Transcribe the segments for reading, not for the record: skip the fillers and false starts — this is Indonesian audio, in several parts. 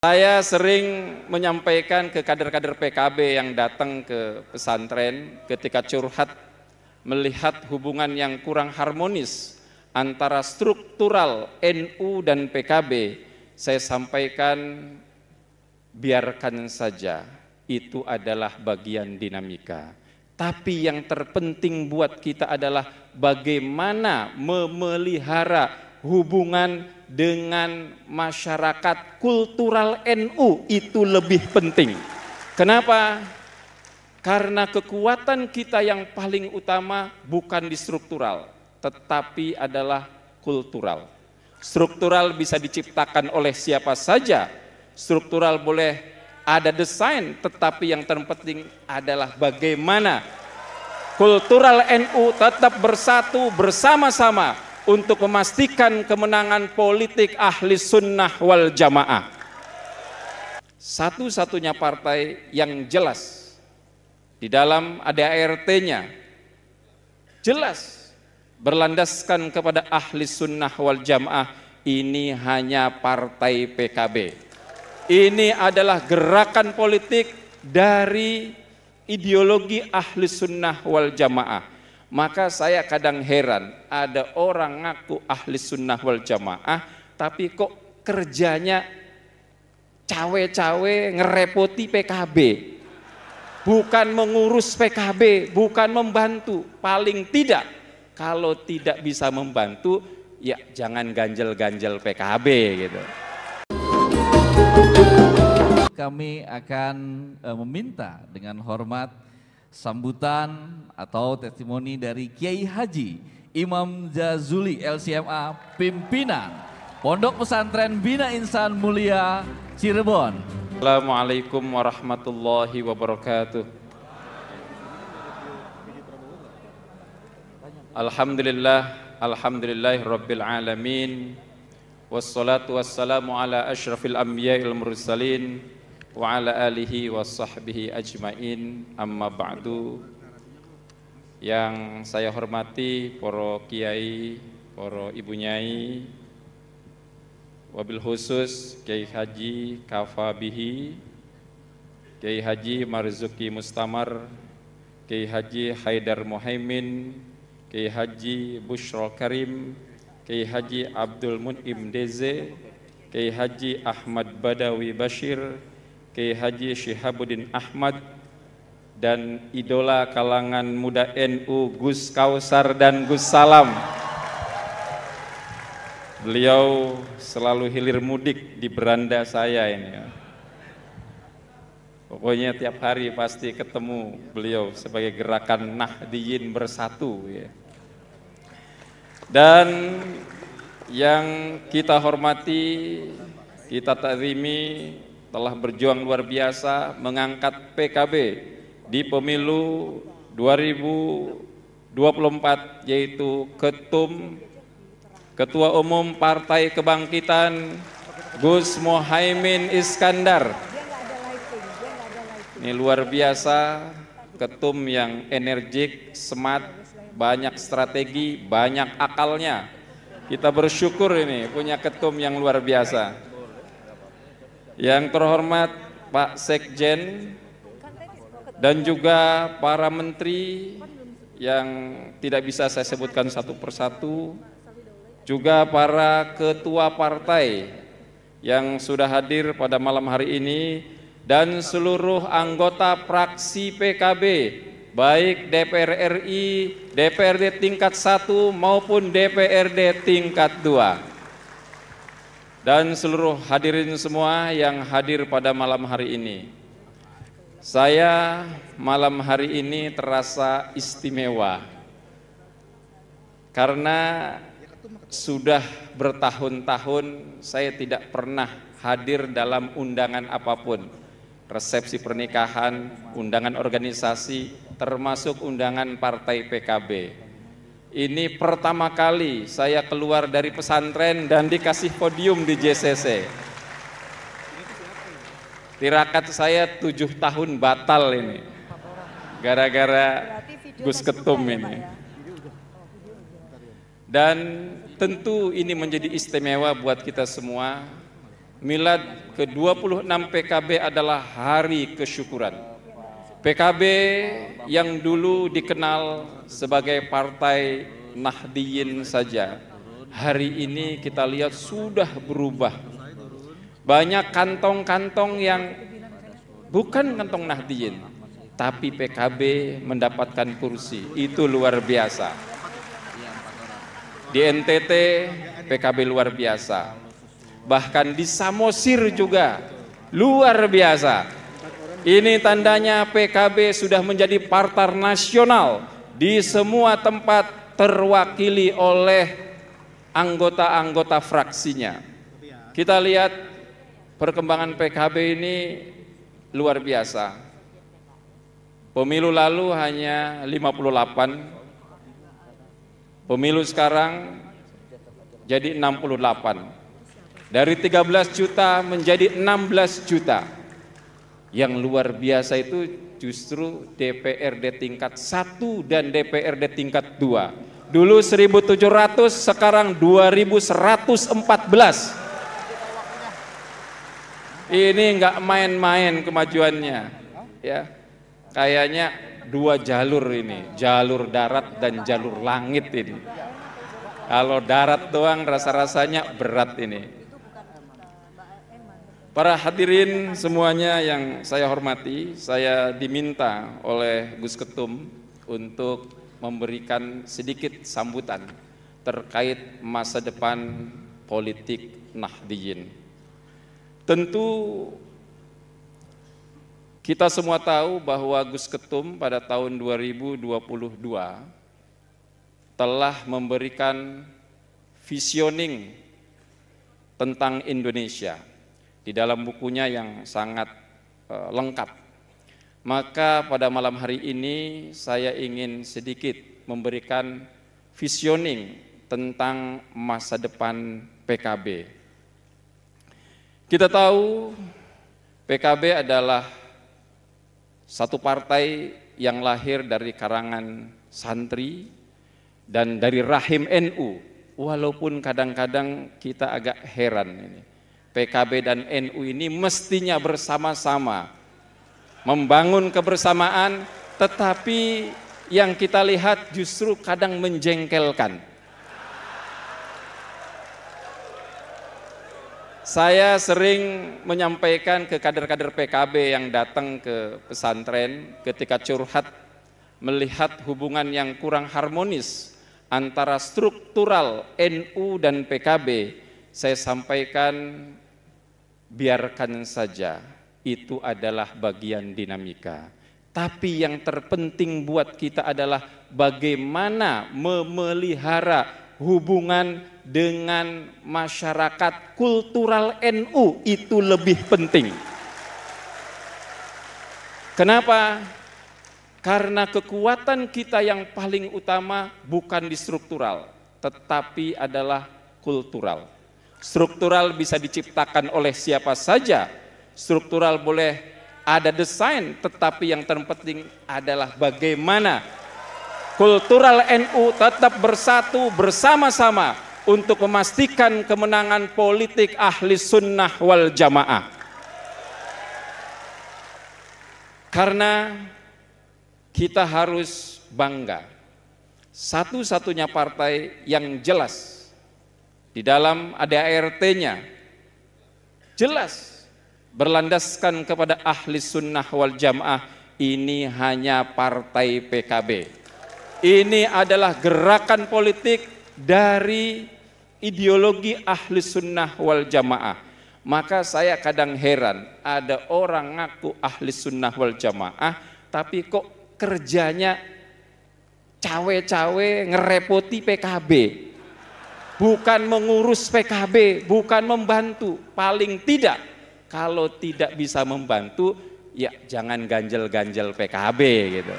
Saya sering menyampaikan ke kader-kader PKB yang datang ke pesantren ketika curhat melihat hubungan yang kurang harmonis antara struktural NU dan PKB. Saya sampaikan, biarkan saja, itu adalah bagian dinamika. Tapi yang terpenting buat kita adalah bagaimana memelihara hubungan dengan masyarakat kultural NU, itu lebih penting. Kenapa? Karena kekuatan kita yang paling utama bukan di struktural, tetapi adalah kultural. Struktural bisa diciptakan oleh siapa saja, struktural boleh ada desain, tetapi yang terpenting adalah bagaimana kultural NU tetap bersatu bersama-sama untuk memastikan kemenangan politik ahli sunnah wal jamaah. Satu-satunya partai yang jelas di dalam ADART-nya jelas berlandaskan kepada ahli sunnah wal jamaah, ini hanya partai PKB. Ini adalah gerakan politik dari ideologi ahli sunnah wal jamaah. Maka saya kadang heran, ada orang ngaku ahli sunnah wal jamaah, tapi kok kerjanya cawe-cawe ngerepoti PKB. Bukan mengurus PKB, bukan membantu. Paling tidak, kalau tidak bisa membantu, ya jangan ganjel-ganjel PKB gitu. Kami akan meminta dengan hormat sambutan atau testimoni dari Kiai Haji Imam Jazuli LCMA, pimpinan Pondok Pesantren Bina Insan Mulia Cirebon. Assalamualaikum warahmatullahi wabarakatuh. Alhamdulillahirabbil alamin. Wassalatu wassalamu ala asyrafil anbiya'il mursalin wa ala alihi wa sahbihi ajmain, amma ba'du. Yang saya hormati para kiai, para ibu nyai, wabil khusus Kiai Haji Kafabihi, Kiai Haji Marzuki Mustamar, Kiai Haji Haidar Muhaimin, Kiai Haji Bushrul Karim, Kiai Haji Abdul Mun'im Deze, Kiai Haji Ahmad Badawi Bashir, Kiai Haji Syihabuddin Ahmad, dan idola kalangan muda NU Gus Kausar dan Gus Salam. Beliau selalu hilir mudik di beranda saya ini ya. Pokoknya tiap hari pasti ketemu beliau sebagai gerakan Nahdiyin bersatu ya. Dan yang kita hormati, kita takrimi, telah berjuang luar biasa mengangkat PKB di pemilu 2024, yaitu Ketua Umum Partai Kebangkitan Gus Muhaimin Iskandar. Ini luar biasa, ketum yang energik, smart, banyak strategi, banyak akalnya. Kita bersyukur ini punya ketum yang luar biasa. Yang terhormat Pak Sekjen dan juga para menteri yang tidak bisa saya sebutkan satu persatu, juga para ketua partai yang sudah hadir pada malam hari ini, dan seluruh anggota fraksi PKB, baik DPR RI, DPRD tingkat 1 maupun DPRD tingkat 2, dan seluruh hadirin semua yang hadir pada malam hari ini. Saya malam hari ini terasa istimewa karena sudah bertahun-tahun saya tidak pernah hadir dalam undangan apapun, resepsi pernikahan, undangan organisasi, termasuk undangan partai PKB. Ini pertama kali saya keluar dari pesantren dan dikasih podium di JCC. Tirakat saya 7 tahun batal ini, gara-gara Gus Ketum ini. Dan tentu ini menjadi istimewa buat kita semua. Milad ke-26 PKB adalah hari kesyukuran. PKB yang dulu dikenal sebagai partai Nahdiyin saja, hari ini kita lihat sudah berubah. Banyak kantong-kantong yang bukan kantong Nahdiyin, tapi PKB mendapatkan kursi. Itu luar biasa. Di NTT PKB luar biasa. Bahkan di Samosir juga luar biasa. Ini tandanya PKB sudah menjadi partai nasional di semua tempat, terwakili oleh anggota-anggota fraksinya. Kita lihat perkembangan PKB ini luar biasa. Pemilu lalu hanya 58, pemilu sekarang jadi 68. Dari 13 juta menjadi 16 juta. Yang luar biasa itu justru DPRD tingkat 1 dan DPRD tingkat 2. Dulu 1.700, sekarang 2.114. Ini nggak main-main kemajuannya, ya. Kayaknya 2 jalur ini, jalur darat dan jalur langit ini. Kalau darat doang rasa-rasanya berat ini. Para hadirin semuanya yang saya hormati, saya diminta oleh Gus Ketum untuk memberikan sedikit sambutan terkait masa depan politik Nahdiyin. Tentu kita semua tahu bahwa Gus Ketum pada tahun 2022 telah memberikan visioning tentang Indonesia di dalam bukunya yang sangat lengkap. Maka pada malam hari ini saya ingin sedikit memberikan visioning tentang masa depan PKB. Kita tahu PKB adalah satu partai yang lahir dari karangan santri dan dari rahim NU, walaupun kadang-kadang kita agak heran ini. PKB dan NU ini mestinya bersama-sama membangun kebersamaan, tetapi yang kita lihat justru kadang menjengkelkan. Saya sering menyampaikan ke kader-kader PKB yang datang ke pesantren ketika curhat melihat hubungan yang kurang harmonis antara struktural NU dan PKB. Saya sampaikan, biarkan saja, itu adalah bagian dinamika. Tapi yang terpenting buat kita adalah bagaimana memelihara hubungan dengan masyarakat kultural NU, itu lebih penting. Kenapa? Karena kekuatan kita yang paling utama bukan di struktural, tetapi adalah kultural. Struktural bisa diciptakan oleh siapa saja, struktural boleh ada desain, tetapi yang terpenting adalah bagaimana kultural NU tetap bersatu bersama-sama untuk memastikan kemenangan politik ahli sunnah wal jamaah. Karena kita harus bangga, satu-satunya partai yang jelas di dalam ADART-nya jelas berlandaskan kepada ahli sunnah wal jamaah, ini hanya partai PKB. Ini adalah gerakan politik dari ideologi ahli sunnah wal jamaah. Maka saya kadang heran, ada orang ngaku ahli sunnah wal jamaah tapi kok kerjanya cawe-cawe ngerepoti PKB. Bukan mengurus PKB, bukan membantu. Paling tidak, kalau tidak bisa membantu, ya jangan ganjel-ganjel PKB gitu.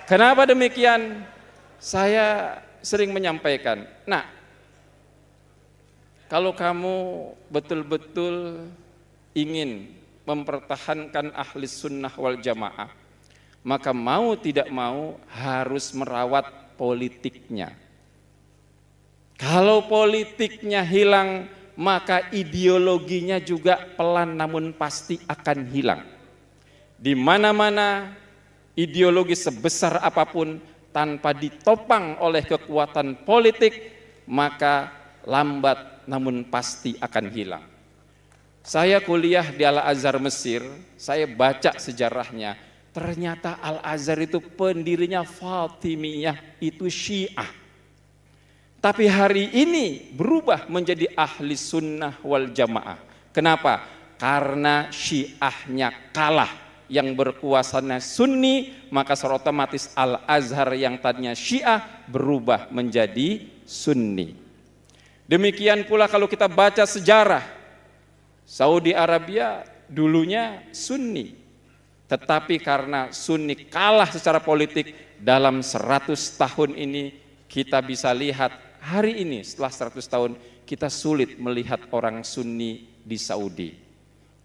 Kenapa demikian? Saya sering menyampaikan, nah, kalau kamu betul-betul ingin mempertahankan ahli sunnah wal jamaah, maka mau tidak mau harus merawat politiknya. Kalau politiknya hilang, maka ideologinya juga pelan namun pasti akan hilang. Di mana-mana ideologi sebesar apapun tanpa ditopang oleh kekuatan politik, maka lambat namun pasti akan hilang. Saya kuliah di Al-Azhar Mesir, saya baca sejarahnya, ternyata Al-Azhar itu pendirinya Fatimiyah, itu Syiah. Tapi hari ini berubah menjadi ahli sunnah wal jamaah. Kenapa? Karena Syiahnya kalah. Yang berkuasanya Sunni, maka secara otomatis Al-Azhar yang tadinya Syiah berubah menjadi Sunni. Demikian pula kalau kita baca sejarah, Saudi Arabia dulunya Sunni, tetapi karena Sunni kalah secara politik dalam 100 tahun ini, kita bisa lihat hari ini setelah 100 tahun kita sulit melihat orang Sunni di Saudi.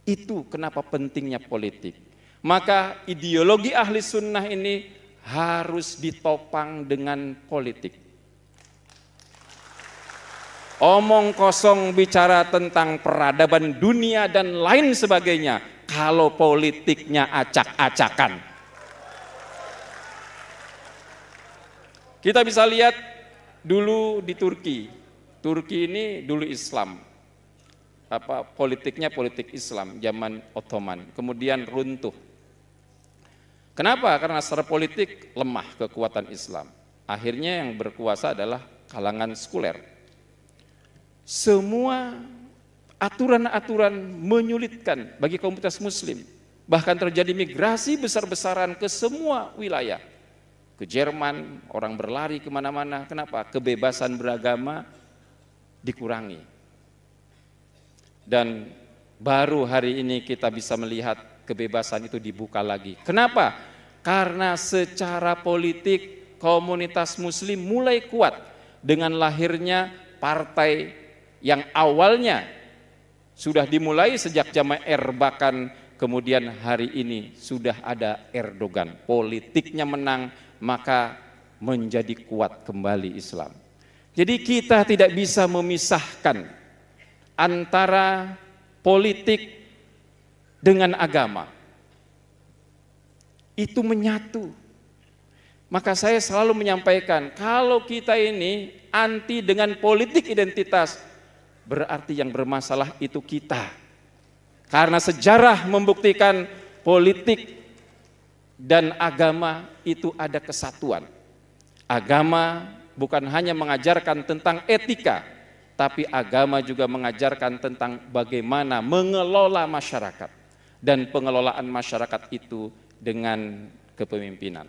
Itu kenapa pentingnya politik. Maka ideologi ahli sunnah ini harus ditopang dengan politik. Omong kosong bicara tentang peradaban dunia dan lain sebagainya, kalau politiknya acak-acakan. Kita bisa lihat dulu di Turki. Turki ini dulu Islam. Politiknya politik Islam zaman Ottoman, kemudian runtuh. Kenapa? Karena secara politik lemah kekuatan Islam. Akhirnya yang berkuasa adalah kalangan sekuler. Semua aturan-aturan menyulitkan bagi komunitas muslim. Bahkan terjadi migrasi besar-besaran ke semua wilayah. Ke Jerman, orang berlari kemana-mana. Kenapa? Kebebasan beragama dikurangi. Dan baru hari ini kita bisa melihat kebebasan itu dibuka lagi. Kenapa? Karena secara politik komunitas muslim mulai kuat dengan lahirnya partai yang awalnya sudah dimulai sejak zaman Erbakan, kemudian hari ini sudah ada Erdogan. Politiknya menang, maka menjadi kuat kembali Islam. Jadi kita tidak bisa memisahkan antara politik dengan agama. Itu menyatu. Maka saya selalu menyampaikan, kalau kita ini anti dengan politik identitas, berarti yang bermasalah itu kita. Karena sejarah membuktikan politik dan agama itu ada kesatuan. Agama bukan hanya mengajarkan tentang etika, tapi agama juga mengajarkan tentang bagaimana mengelola masyarakat. Dan pengelolaan masyarakat itu dengan kepemimpinan.